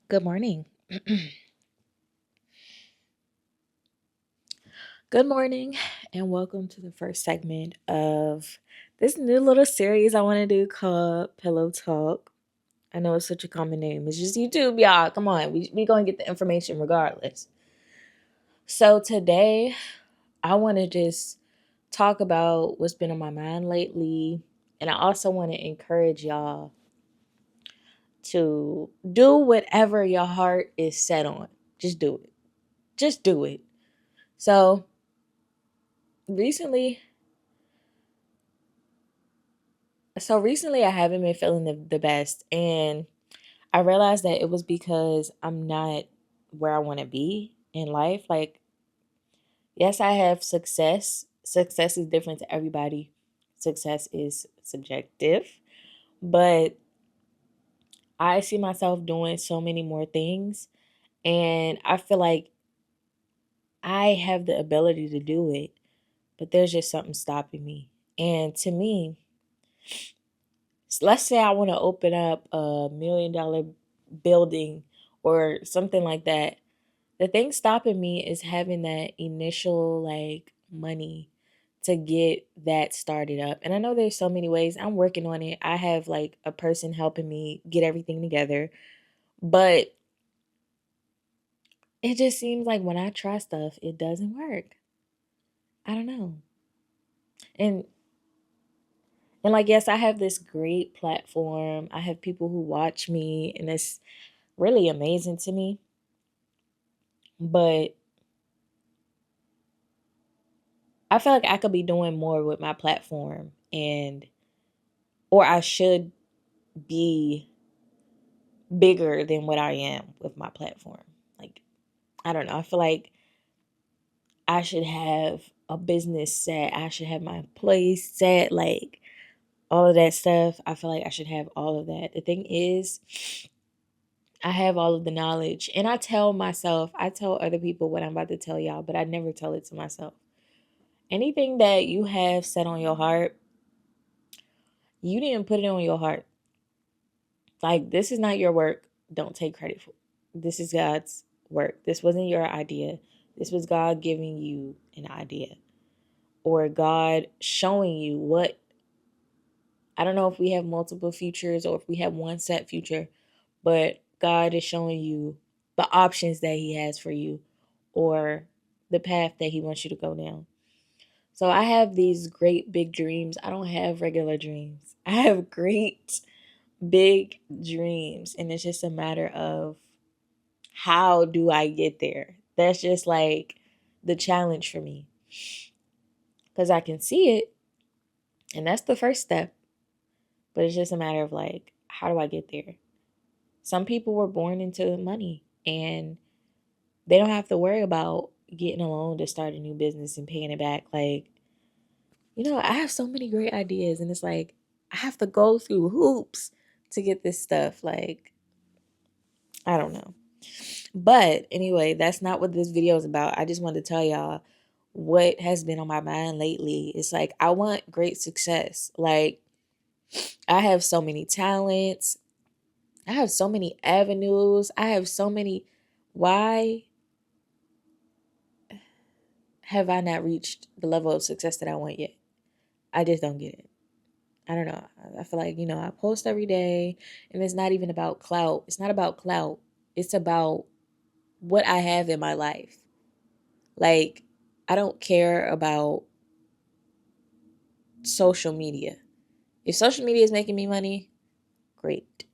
Good morning. Good morning, and welcome to the first segment of this new little series I want to do called Pillow Talk. I know it's such a common name. It's just YouTube, y'all. Come on. We going to get the information regardless. So today, I want to just talk about what's been on my mind lately. And I also want to encourage y'all to do whatever your heart is set on. Just do it. Just do it. So recently, recently I haven't been feeling the best, and I realized that it was because I'm not where I want to be in life. Like, yes, I have success. Success is different to everybody. Success is subjective, but I see myself doing so many more things, and I feel like I have the ability to do it, but there's just something stopping me. And to me, let's say I want to open up a $1 million building or something like that. The thing stopping me is having that initial like money to get that started up. And I know there's so many ways. I'm working on it. I have like a person helping me get everything together. But it just seems like when I try stuff, it doesn't work. I don't know. And like yes, I have this great platform. I have people who watch me and it's really amazing to me. But I feel like I could be doing more with my platform and or I should be bigger than what I am with my platform. Like I don't know. I feel like I should have a business set. I should have my employees set, like all of that stuff. I feel like I should have all of that. The thing is, I have all of the knowledge and I tell other people what I'm about to tell y'all, but I never tell it to myself. Anything that you have set on your heart, you didn't put it on your heart. Like, this is not your work. Don't take credit for it. This is God's work. This wasn't your idea. This was God giving you an idea or God showing you what. I don't know if we have multiple futures or if we have one set future, but God is showing you the options that He has for you or the path that He wants you to go down. So I have these great big dreams. I don't have regular dreams. I have great big dreams, and it's just a matter of how do I get there. That's just like the challenge for me because I can see it, and that's the first step, but it's just a matter of like, how do I get there? Some people were born into money and they don't have to worry about getting a loan to start a new business and paying it back. Like, I have so many great ideas, and it's like I have to go through hoops to get this stuff. Like, I don't know. But anyway, that's not what this video is about. I just wanted to tell y'all what has been on my mind lately. It's like I want great success. Like, I have so many talents. I have so many avenues. I have so many. Why have I not reached the level of success that I want yet? I just don't get it. I don't know. I feel like, I post every day and it's not even about clout. It's not about clout. It's about what I have in my life. Like, I don't care about social media. If social media is making me money, great.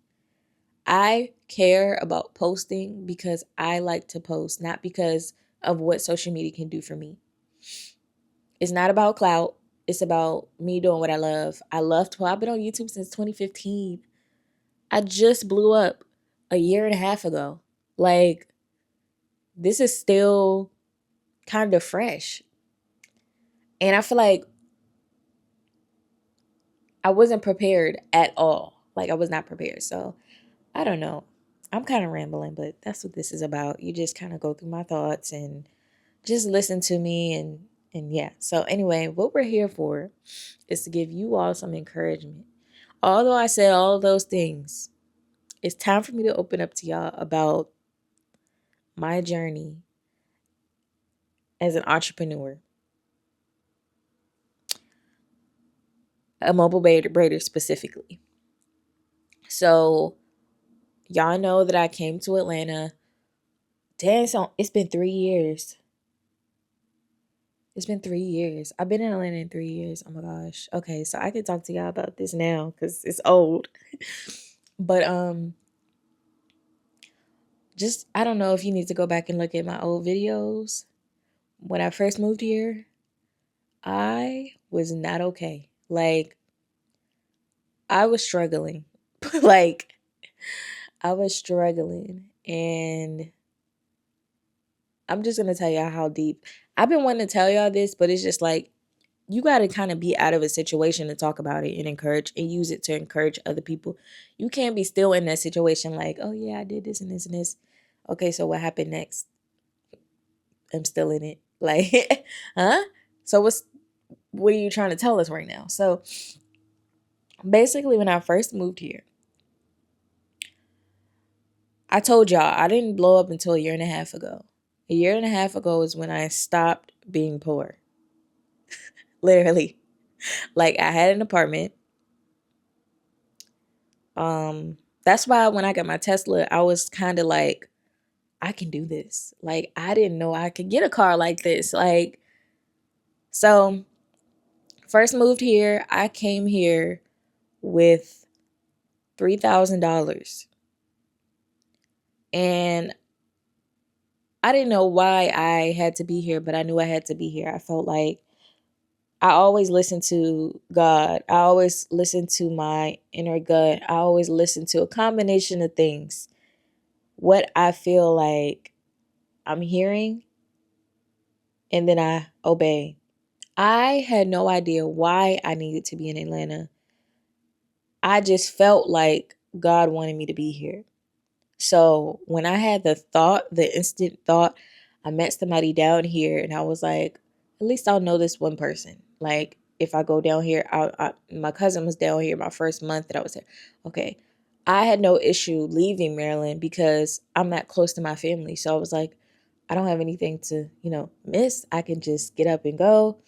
I care about posting because I like to post, not because of what social media can do for me. It's not about clout. It's about me doing what I love. I've been on YouTube since 2015. I just blew up a year and a half ago. Like, this is still kind of fresh. And I feel like I wasn't prepared at all. Like, I was not prepared. So, I don't know. I'm kind of rambling, but that's what this is about. You just kind of go through my thoughts and just listen to me and yeah. So anyway, what we're here for is to give you all some encouragement. Although I said all of those things, It's time for me to open up to y'all about my journey as an entrepreneur, a mobile braider specifically. So, y'all know that I came to Atlanta. Damn, it's been 3 years. It's been 3 years. I've been in Atlanta in 3 years. Oh my gosh. Okay, so I can talk to y'all about this now because it's old. But just I don't know if you need to go back and look at my old videos. When I first moved here, I was not okay. Like I was struggling. Like I was struggling, and I'm just gonna tell y'all how deep. I've been wanting to tell y'all this, but it's just like you got to kind of be out of a situation to talk about it and encourage and use it to encourage other people. You can't be still in that situation like, oh yeah, I did this and this and this. Okay, so what happened next? I'm still in it. Like, huh? So what are you trying to tell us right now? So basically, when I first moved here, I told y'all I didn't blow up until a year and a half ago. A year and a half ago is when I stopped being poor. Literally. Like I had an apartment. That's why when I got my Tesla, I was kind of like, I can do this. Like I didn't know I could get a car like this. Like so first moved here, I came here with $3,000. And I didn't know why I had to be here, but I knew I had to be here. I felt like I always listen to God. I always listen to my inner gut. I always listen to a combination of things. What I feel like I'm hearing, and then I obey. I had no idea why I needed to be in Atlanta. I just felt like God wanted me to be here. So when I had the instant thought, I met somebody down here and I was like, at least I'll know this one person. Like if I go down here, my cousin was down here my first month that I was there. Okay. I had no issue leaving Maryland because I'm that close to my family. So I was like, I don't have anything to, miss. I can just get up and go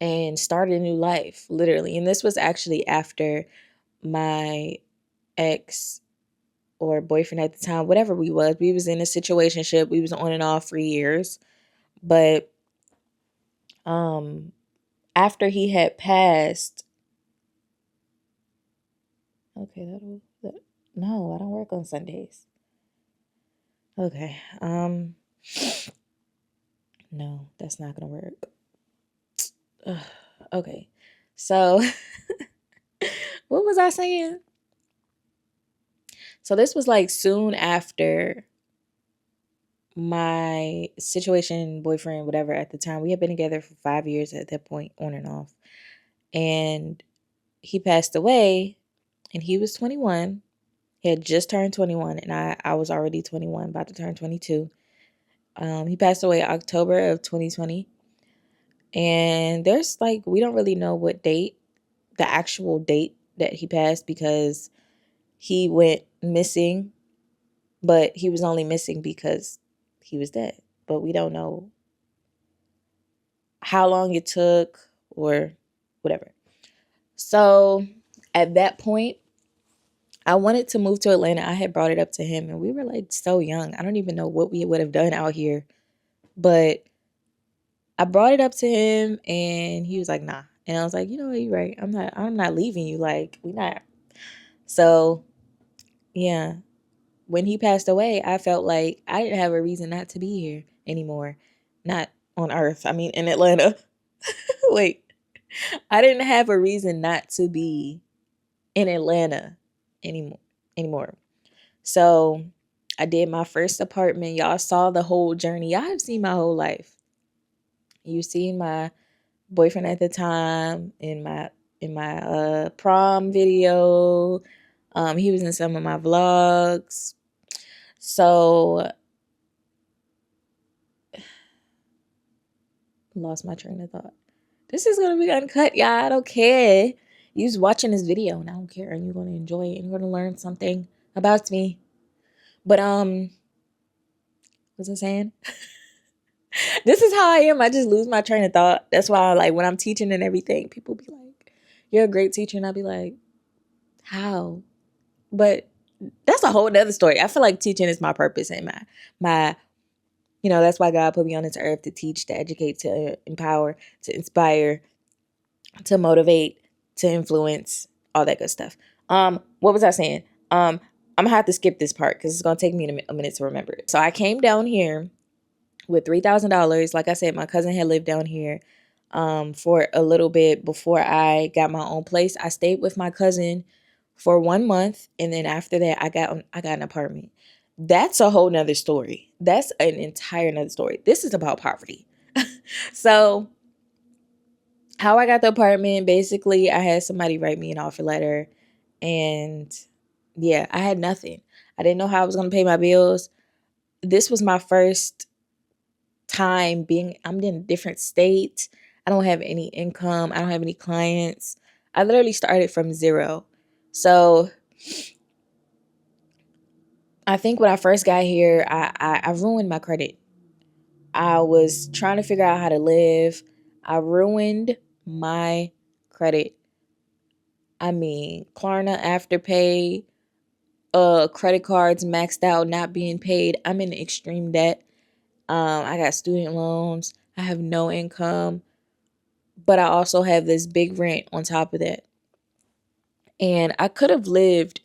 and start a new life, literally. And this was actually after my ex or boyfriend at the time, whatever we was in a situationship. We was on and off for years. But after he had passed, okay, no, I don't work on Sundays. Okay. No, that's not gonna work. Ugh, okay. So what was I saying? So this was like soon after my situation, boyfriend, whatever, at the time. We had been together for 5 years at that point, on and off. And he passed away, and he was 21. He had just turned 21, and I was already 21, about to turn 22. He passed away October of 2020. And there's like, we don't really know what date, the actual date that he passed, because he went missing, but he was only missing because he was dead. But we don't know how long it took or whatever. So at that point, I wanted to move to Atlanta. I had brought it up to him, and we were like so young. I don't even know what we would have done out here. But I brought it up to him, and he was like, nah. And I was like, you know what, you're right. I'm not leaving you. Like, we not. So yeah. When he passed away, I felt like I didn't have a reason not to be here anymore. Not on earth. I mean in Atlanta. Wait. I didn't have a reason not to be in Atlanta anymore. So I did my first apartment. Y'all saw the whole journey. Y'all have seen my whole life. You seen my boyfriend at the time in my prom video. He was in some of my vlogs. So lost my train of thought. This is gonna be uncut, y'all. I don't care. You's watching this video and I don't care, and you're gonna enjoy it and you're gonna learn something about me. But what's I saying? This is how I am. I just lose my train of thought. That's why, like, when I'm teaching and everything, people be like, "You're a great teacher," and I'll be like, "How?" But that's a whole nother story. I feel like teaching is my purpose and my that's why God put me on this earth, to teach, to educate, to empower, to inspire, to motivate, to influence, all that good stuff. What was I saying? I'm gonna have to skip this part because it's gonna take me a minute to remember it. So I came down here with $3,000. Like I said, my cousin had lived down here for a little bit before I got my own place. I stayed with my cousin for 1 month, and then after that, I got an apartment. That's a whole nother story. That's an entire nother story. This is about poverty. So how I got the apartment, basically, I had somebody write me an offer letter, and yeah, I had nothing. I didn't know how I was going to pay my bills. This was my first time I'm in a different state. I don't have any income. I don't have any clients. I literally started from zero. So I think when I first got here, I ruined my credit. I was trying to figure out how to live. I ruined my credit. I mean, Klarna Afterpay, credit cards maxed out, not being paid. I'm in extreme debt. I got student loans. I have no income, but I also have this big rent on top of that. And I could have lived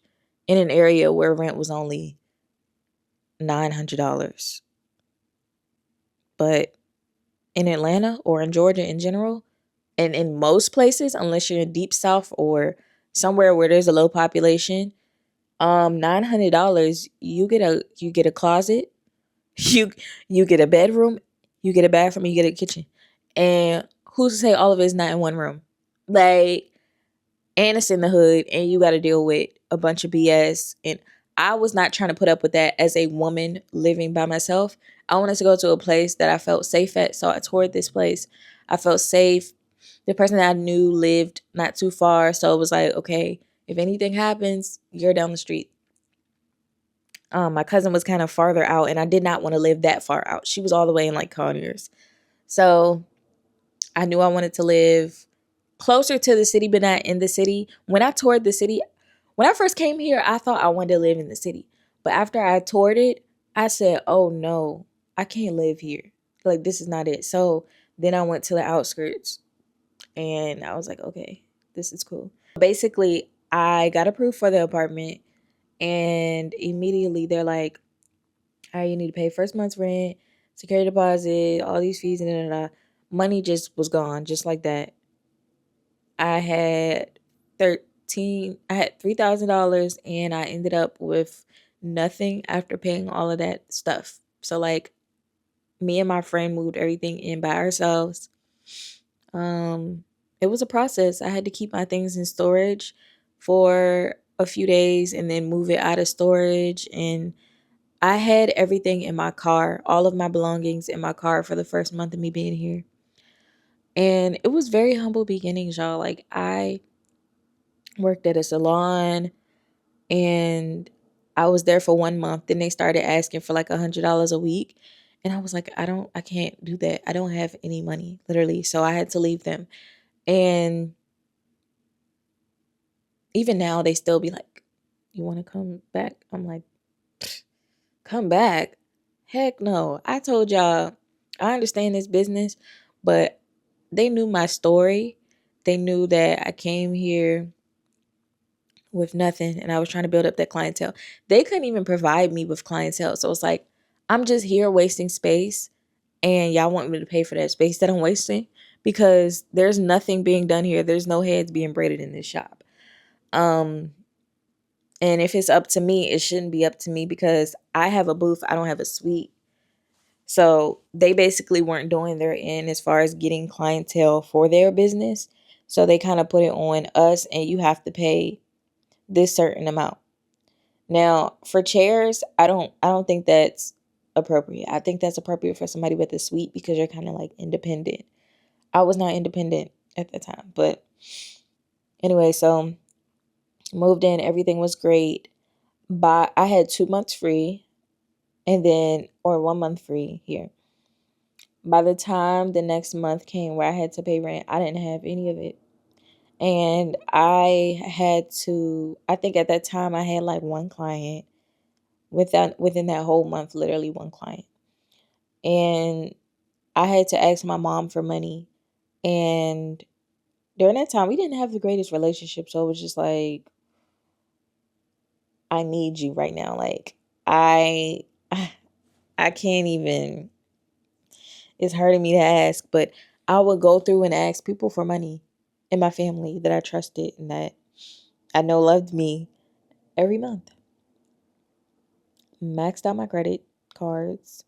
in an area where rent was only $900. But in Atlanta or in Georgia in general, and in most places, unless you're in deep south or somewhere where there's a low population, $900, you get a closet, you you get a bedroom, you get a bathroom, you get a kitchen. And who's to say all of it is not in one room? Like, and it's in the hood, and you got to deal with a bunch of BS. And I was not trying to put up with that as a woman living by myself. I wanted to go to a place that I felt safe at, so I toured this place. I felt safe. The person that I knew lived not too far, so it was like, okay, if anything happens, you're down the street. My cousin was kind of farther out, and I did not want to live that far out. She was all the way in like Conyers. So I knew I wanted to live closer to the city, but not in the city. When I toured the city, when I first came here, I thought I wanted to live in the city. But after I toured it, I said, oh no, I can't live here. Like, this is not it. So then I went to the outskirts, and I was like, okay, this is cool. Basically, I got approved for the apartment, and immediately they're like, all right, you need to pay first month's rent, security deposit, all these fees, and then money just was gone, just like that. I had $3,000, and I ended up with nothing after paying all of that stuff. So like, me and my friend moved everything in by ourselves. It was a process. I had to keep my things in storage for a few days and then move it out of storage, and I had everything in my car, all of my belongings in my car for the first month of me being here. And it was very humble beginnings, y'all. Like, I worked at a salon, and I was there for 1 month. Then they started asking for like $100 a week. And I was like, I can't do that. I don't have any money, literally. So I had to leave them. And even now they still be like, you want to come back? I'm like, come back? Heck no. I told y'all, I understand this business, but they knew my story. They knew that I came here with nothing and I was trying to build up that clientele. They couldn't even provide me with clientele. So it's like, I'm just here wasting space, and y'all want me to pay for that space that I'm wasting, because there's nothing being done here. There's no heads being braided in this shop. And if it's up to me, it shouldn't be up to me, because I have a booth. I don't have a suite. So they basically weren't doing their end as far as getting clientele for their business. So they kind of put it on us, and you have to pay this certain amount. Now, for chairs, I don't think that's appropriate. I think that's appropriate for somebody with a suite, because you're kind of like independent. I was not independent at the time, but Anyway, so moved in, everything was great. But I had 2 months free, and then, or 1 month free here. By the time the next month came where I had to pay rent, I didn't have any of it. And I think at that time I had like one client within that whole month, literally one client. And I had to ask my mom for money. And during that time, we didn't have the greatest relationship. So it was just like, I need you right now. Like, I, I can't even, it's hurting me to ask, but I would go through and ask people for money in my family that I trusted and that I know loved me every month. Maxed out my credit cards,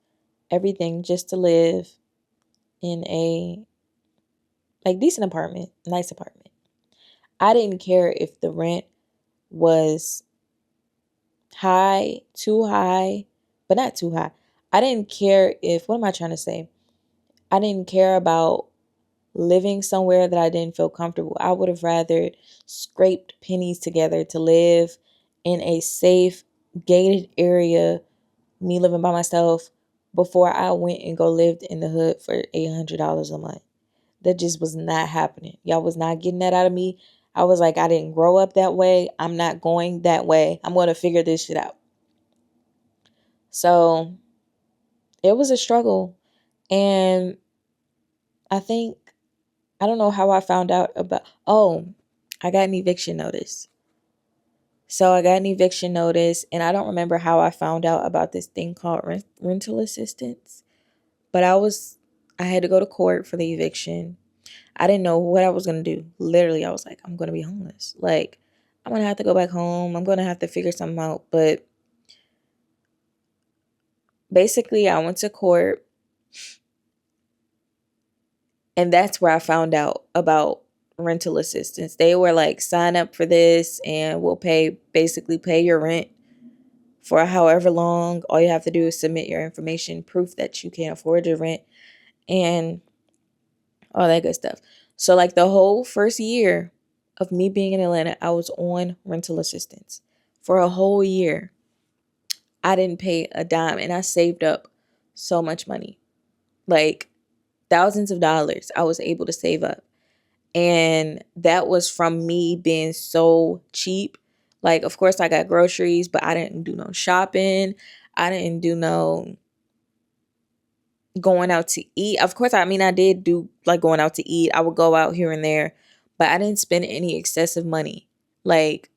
everything just to live in a like decent apartment, nice apartment. I didn't care if the rent was high, too high, but not too high. I didn't care if, what am I trying to say? I didn't care about living somewhere that I didn't feel comfortable. I would have rather scraped pennies together to live in a safe, gated area, me living by myself, before I went and go lived in the hood for $800 a month. That just was not happening. Y'all was not getting that out of me. I was like, I didn't grow up that way. I'm not going that way. I'm going to figure this shit out. So it was a struggle. And I think, I don't know how I found out about, I got an eviction notice. So I got an eviction notice, and I don't remember how I found out about this thing called rental assistance. But I had to go to court for the eviction. I didn't know what I was going to do. Literally, I was like, I'm going to be homeless. Like, I'm going to have to go back home. I'm going to have to figure something out. But basically, I went to court, and that's where I found out about rental assistance. They were like, sign up for this and we'll basically pay your rent for however long. All you have to do is submit your information, proof that you can afford your rent, and all that good stuff. So like the whole first year of me being in Atlanta, I was on rental assistance for a whole year. I didn't pay a dime, and I saved up so much money, like thousands of dollars I was able to save up. And that was from me being so cheap. Like, of course, I got groceries, but I didn't do no shopping. I didn't do no going out to eat. Of course, I mean, I did do like going out to eat. I would go out here and there, but I didn't spend any excessive money. Like,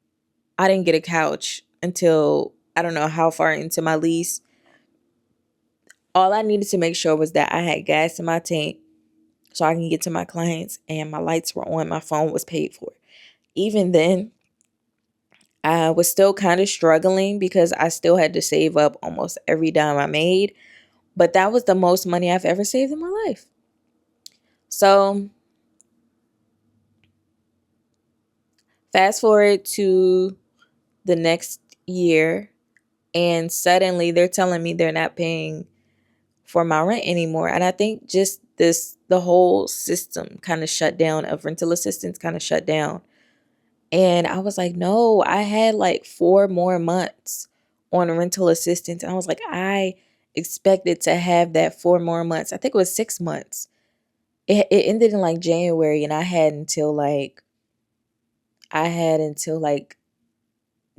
I didn't get a couch until I don't know how far into my lease. All I needed to make sure was that I had gas in my tank so I can get to my clients and my lights were on, my phone was paid for. Even then, I was still kind of struggling because I still had to save up almost every dime I made. But that was the most money I've ever saved in my life. So fast forward to the next year, and suddenly they're telling me they're not paying for my rent anymore. And I think just the whole system kind of shut down, of rental assistance kind of shut down. And I was like, no, I had like 4 more months on rental assistance. And I was like, I expected to have that 4 more months. I think it was 6 months. It ended in like January, and I had until like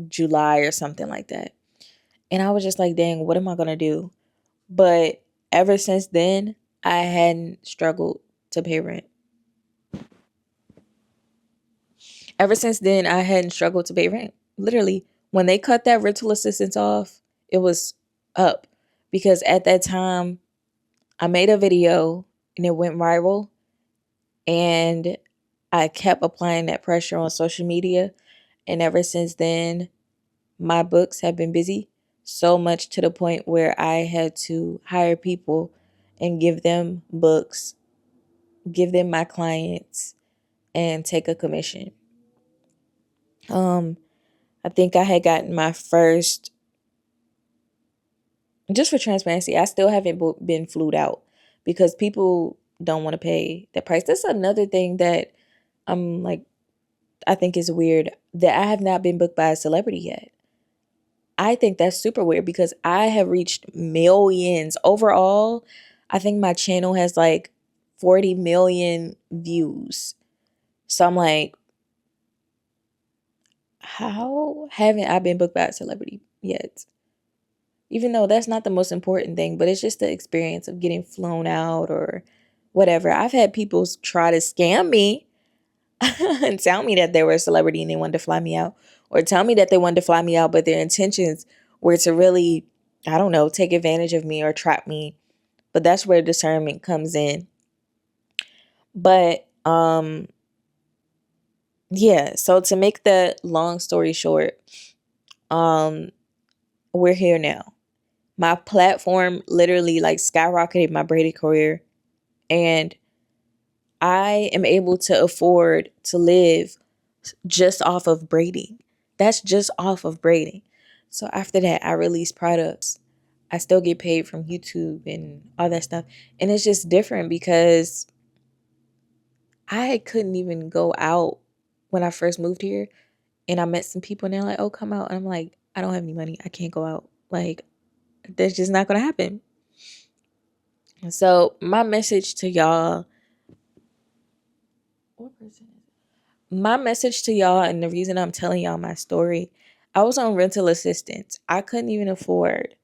July or something like that. And I was just like, dang, what am I gonna do? But ever since then, I hadn't struggled to pay rent. Ever since then, I hadn't struggled to pay rent. Literally, when they cut that rental assistance off, it was up. Because at that time, I made a video and it went viral. And I kept applying that pressure on social media. And ever since then, my books have been busy, so much to the point where I had to hire people and give them books, give them my clients, and take a commission. I think I had gotten my first, just for transparency, I still haven't been flued out because people don't want to pay the price. That's another thing that I'm like I think is weird that I have not been booked by a celebrity yet. I think that's super weird because I have reached millions overall. I think my channel has like 40 million views. So I'm like, how haven't I been booked by a celebrity yet? Even though that's not the most important thing, but it's just the experience of getting flown out or whatever. I've had people try to scam me and tell me that they were a celebrity and they wanted to fly me out, or tell me that they wanted to fly me out, but their intentions were to really, I don't know, take advantage of me or trap me. But that's where discernment comes in. But yeah, so to make the long story short, um we're here now. My platform literally like skyrocketed my braided career, and I am able to afford to live just off of braiding. That's just off of braiding. So after that, I release products. I still get paid from YouTube and all that stuff. And it's just different because I couldn't even go out when I first moved here. And I met some people and they're like, oh, come out. And I'm like, I don't have any money. I can't go out. Like, that's just not going to happen. And so my message to y'all, what person is it? My message to y'all, and the reason I'm telling y'all my story, I was on rental assistance. I couldn't even afford,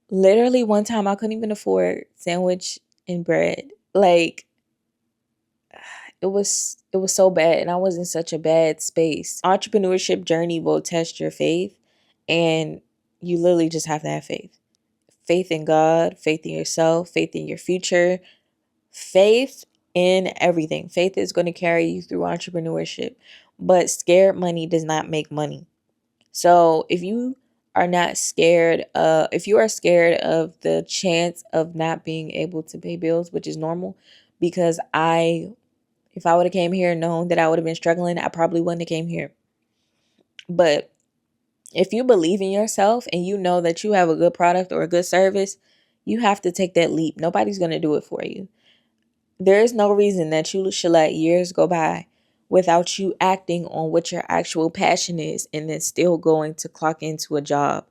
literally one time I couldn't even afford sandwich and bread. Like, it was so bad, and I was in such a bad space. Entrepreneurship journey will test your faith, and you literally just have to have faith. Faith in God, faith in yourself, faith in your future, faith in everything. Faith is going to carry you through entrepreneurship, but scared money does not make money. So if you are not scared, if you are scared of the chance of not being able to pay bills, which is normal, because if I would have came here and known that I would have been struggling, I probably wouldn't have came here. But if you believe in yourself and you know that you have a good product or a good service, you have to take that leap. Nobody's going to do it for you. There is no reason that you should let years go by without you acting on what your actual passion is and then still going to clock into a job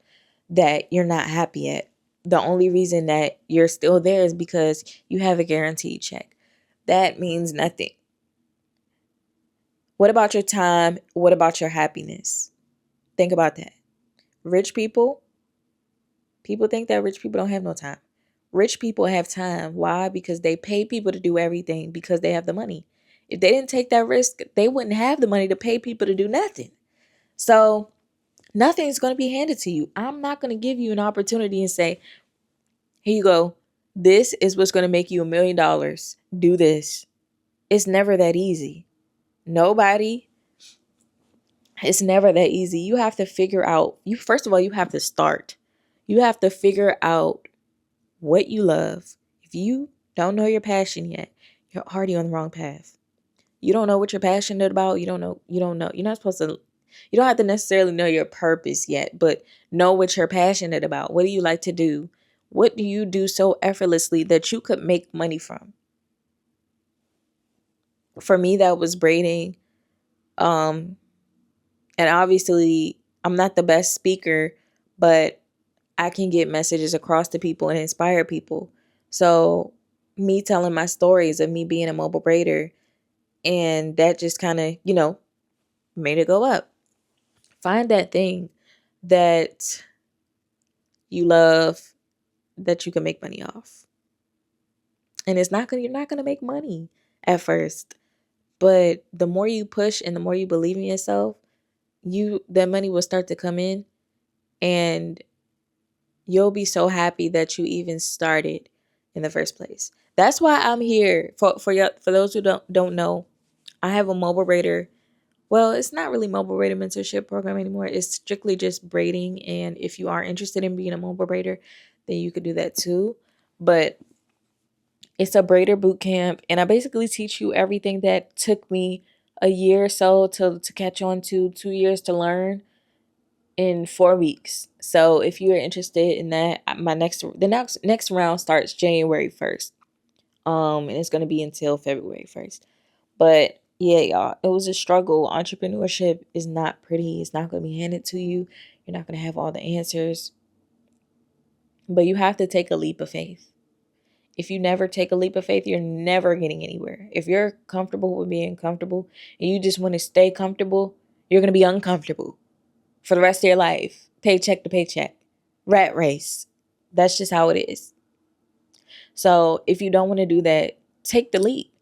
that you're not happy at. The only reason that you're still there is because you have a guaranteed check. That means nothing. What about your time? What about your happiness? Think about that. Rich people think that rich people don't have no time. Rich people have time. Why? Because they pay people to do everything because they have the money. If they didn't take that risk, they wouldn't have the money to pay people to do nothing. So nothing's going to be handed to you. I'm not going to give you an opportunity and say, here you go. This is what's going to make you $1 million. Do this. It's never that easy. Nobody. It's never that easy. You have to figure out, first of all, you have to start. You have to figure out what you love. If you don't know your passion yet, you're already on the wrong path. You don't know what you're passionate about. You don't know. You're not supposed to, you don't have to necessarily know your purpose yet, but know what you're passionate about. What do you like to do? What do you do so effortlessly that you could make money from? For me, that was braiding. And obviously, I'm not the best speaker, but I can get messages across to people and inspire people. So me telling my stories of me being a mobile braider, and that just kind of, made it go up. Find that thing that you love that you can make money off. And you're not gonna make money at first. But the more you push and the more you believe in yourself, that money will start to come in, and you'll be so happy that you even started in the first place. That's why I'm here. For those who don't know, I have a mobile braider. Well, it's not really mobile braider mentorship program anymore. It's strictly just braiding. And if you are interested in being a mobile braider, then you could do that too. But it's a braider boot camp, and I basically teach you everything that took me a year or so to catch on to, 2 years to learn in 4 weeks. So if you are interested in that, the next round starts January 1st. And it's gonna be until February 1st. But Yeah, y'all, it was a struggle. Entrepreneurship is not pretty. It's not going to be handed to you. You're not going to have all the answers, but you have to take a leap of faith. If you never take a leap of faith, you're never getting anywhere. If you're comfortable with being comfortable and you just want to stay comfortable, you're going to be uncomfortable for the rest of your life, paycheck to paycheck, rat race. That's just how it is. So if you don't want to do that, take the leap.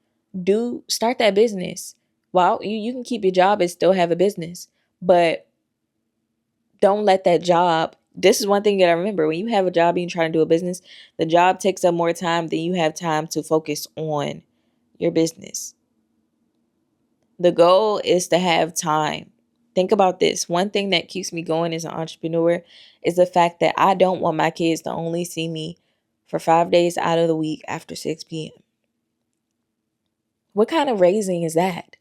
Start that business. Well, you can keep your job and still have a business, but don't let that job. This is one thing you gotta remember: when you have a job and you're trying to do a business, the job takes up more time than you have time to focus on your business. The goal is to have time. Think about this. One thing that keeps me going as an entrepreneur is the fact that I don't want my kids to only see me for 5 days out of the week after 6 p.m. What kind of raising is that?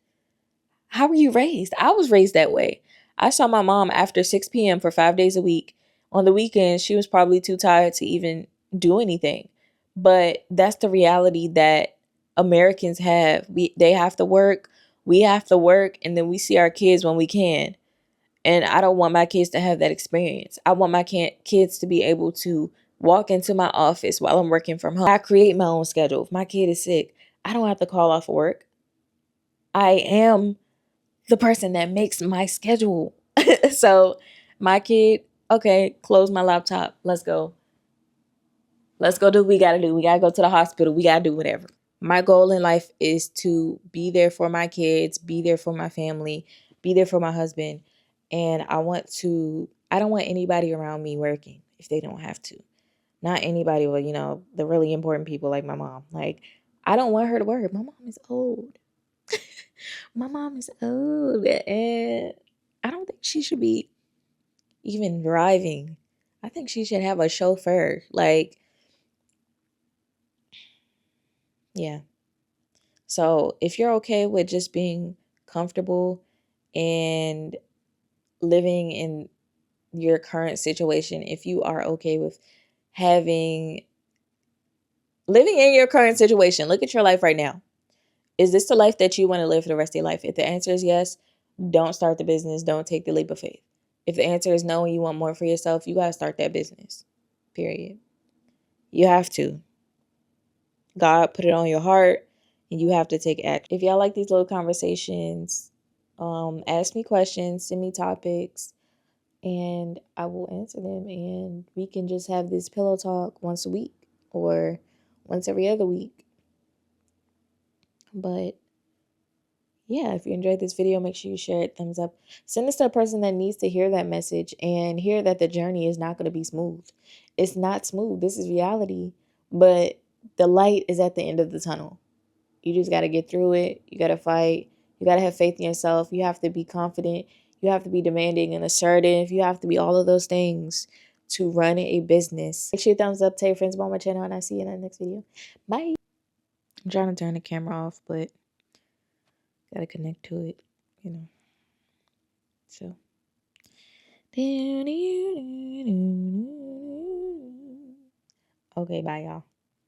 How were you raised? I was raised that way. I saw my mom after 6 p.m. for 5 days a week. On the weekends, she was probably too tired to even do anything. But that's the reality that Americans have. They have to work, we have to work, and then we see our kids when we can. And I don't want my kids to have that experience. I want my kids to be able to walk into my office while I'm working from home. I create my own schedule. If my kid is sick, I don't have to call off work. I am the person that makes my schedule. So my kid, okay, close my laptop. Let's go. Let's go do what we gotta do. We gotta go to the hospital. We gotta do whatever. My goal in life is to be there for my kids, be there for my family, be there for my husband. And I don't want anybody around me working if they don't have to. Not anybody, but the really important people like my mom. Like, I don't want her to work. My mom is old. My mom is old, and I don't think she should be even driving. I think she should have a chauffeur. Like, yeah. So if you're okay with just being comfortable and living in your current situation, if you are okay with having living in your current situation, look at your life right now. Is this the life that you want to live for the rest of your life? If the answer is yes, don't start the business. Don't take the leap of faith. If the answer is no and you want more for yourself, you got to start that business. Period. You have to. God put it on your heart and you have to take action. If y'all like these little conversations, ask me questions, send me topics, and I will answer them. And we can just have this pillow talk once a week or once every other week. But yeah, if you enjoyed this video, make sure you share it, thumbs up. Send this to a person that needs to hear that message and hear that the journey is not going to be smooth. It's not smooth. This is reality, but the light is at the end of the tunnel. You just got to get through it. You got to fight. You got to have faith in yourself. You have to be confident. You have to be demanding and assertive. You have to be all of those things to run a business. Make sure you thumbs up, tell your friends about my channel, and I'll see you in the next video. Bye. I'm trying to turn the camera off, but gotta connect to it, So. Okay, bye, y'all.